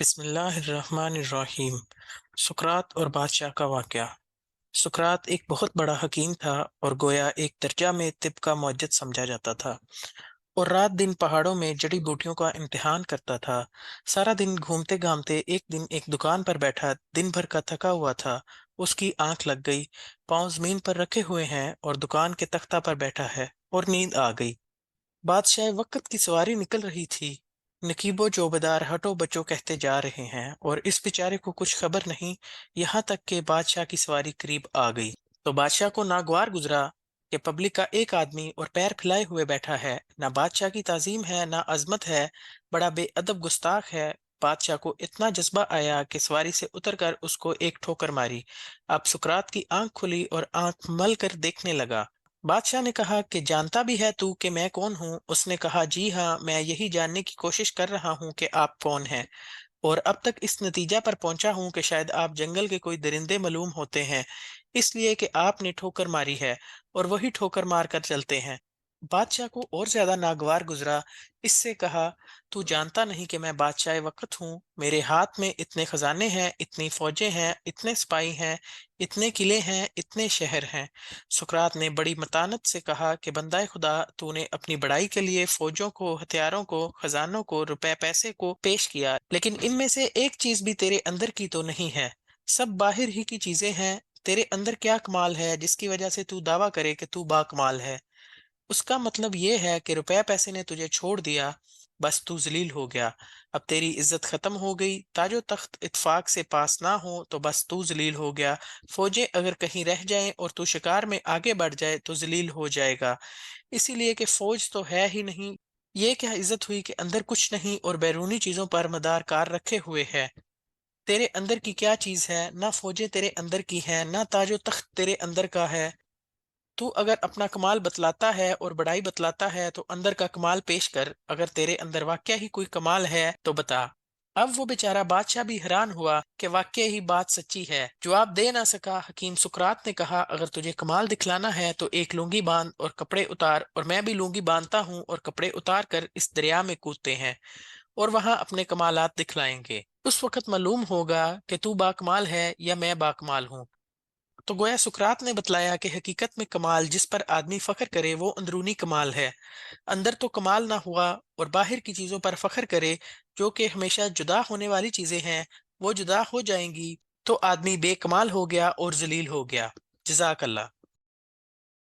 بسم اللہ الرحمن الرحیم۔ سقراط اور بادشاہ کا واقعہ۔ سقراط ایک بہت بڑا حکیم تھا اور گویا ایک درجہ میں طب کا معجزہ سمجھا جاتا تھا، اور رات دن پہاڑوں میں جڑی بوٹیوں کا امتحان کرتا تھا۔ سارا دن گھومتے گھامتے ایک دن ایک دکان پر بیٹھا، دن بھر کا تھکا ہوا تھا۔ اس کی آنکھ لگ گئی، پاؤں زمین پر رکھے ہوئے ہیں اور دکان کے تختہ پر بیٹھا ہے، اور نیند آ گئی۔ بادشاہ وقت کی سواری نکل رہی تھی۔ نقیب و جوبدار ہٹو بچو کہتے جا رہے ہیں اور اس بیچارے کو کچھ خبر نہیں، یہاں تک کہ بادشاہ کی سواری قریب آ گئی تو بادشاہ کو ناگوار گزرا کہ پبلک کا ایک آدمی اور پیر پھیلائے ہوئے بیٹھا ہے، نہ بادشاہ کی تعظیم ہے نہ عظمت ہے، بڑا بے ادب گستاخ ہے۔ بادشاہ کو اتنا جذبہ آیا کہ سواری سے اتر کر اس کو ایک ٹھوکر ماری۔ اب سقراط کی آنکھ کھلی اور آنکھ مل کر دیکھنے لگا۔ بادشاہ نے کہا کہ جانتا بھی ہے تو کہ میں کون ہوں؟ اس نے کہا جی ہاں، میں یہی جاننے کی کوشش کر رہا ہوں کہ آپ کون ہیں، اور اب تک اس نتیجہ پر پہنچا ہوں کہ شاید آپ جنگل کے کوئی درندے معلوم ہوتے ہیں، اس لیے کہ آپ نے ٹھوکر ماری ہے اور وہی ٹھوکر مار کر چلتے ہیں۔ بادشاہ کو اور زیادہ ناگوار گزرا۔ اس سے کہا تو جانتا نہیں کہ میں بادشاہ وقت ہوں؟ میرے ہاتھ میں اتنے خزانے ہیں، اتنی فوجیں ہیں، اتنے سپاہی ہیں، اتنے قلعے ہیں، اتنے شہر ہیں۔ سقراط نے بڑی متانت سے کہا کہ بندہ خدا، تو نے اپنی بڑائی کے لیے فوجوں کو، ہتھیاروں کو، خزانوں کو، روپے پیسے کو پیش کیا، لیکن ان میں سے ایک چیز بھی تیرے اندر کی تو نہیں ہے، سب باہر ہی کی چیزیں ہیں۔ تیرے اندر کیا کمال ہے جس کی وجہ سے تو دعویٰ کرے کہ تو با کمال ہے؟ اس کا مطلب یہ ہے کہ روپے پیسے نے تجھے چھوڑ دیا، بس تو ذلیل ہو گیا۔ اب تیری عزت ختم ہو گئی، تاج و تخت اتفاق سے پاس نہ ہو تو بس تو ذلیل ہو گیا۔ فوجیں اگر کہیں رہ جائیں اور تو شکار میں آگے بڑھ جائے تو ذلیل ہو جائے گا، اسی لیے کہ فوج تو ہے ہی نہیں۔ یہ کیا عزت ہوئی کہ اندر کچھ نہیں اور بیرونی چیزوں پر مدار کار رکھے ہوئے ہے؟ تیرے اندر کی کیا چیز ہے؟ نہ فوجیں تیرے اندر کی ہیں، نہ تاج و تخت تیرے اندر کا ہے۔ تو اگر اپنا کمال بتلاتا ہے اور بڑائی بتلاتا ہے تو اندر کا کمال پیش کر، اگر تیرے اندر واقعہ ہی کوئی کمال ہے تو بتا۔ اب وہ بیچارہ بادشاہ بھی حیران ہوا کہ واقعی ہی بات سچی ہے۔ جواب دے نہ سکا۔ حکیم سقراط نے کہا اگر تجھے کمال دکھلانا ہے تو ایک لنگی باندھ اور کپڑے اتار، اور میں بھی لنگی باندھتا ہوں اور کپڑے اتار کر اس دریا میں کودتے ہیں اور وہاں اپنے کمالات دکھلائیں گے۔ اس وقت معلوم ہوگا کہ تو باکمال ہے یا میں باکمال ہوں۔ تو گویا سقراط نے بتلایا کہ حقیقت میں کمال جس پر آدمی فخر کرے وہ اندرونی کمال ہے۔ اندر تو کمال نہ ہوا اور باہر کی چیزوں پر فخر کرے جو کہ ہمیشہ جدا ہونے والی چیزیں ہیں، وہ جدا ہو جائیں گی تو آدمی بے کمال ہو گیا اور ذلیل ہو گیا۔ جزاک اللہ۔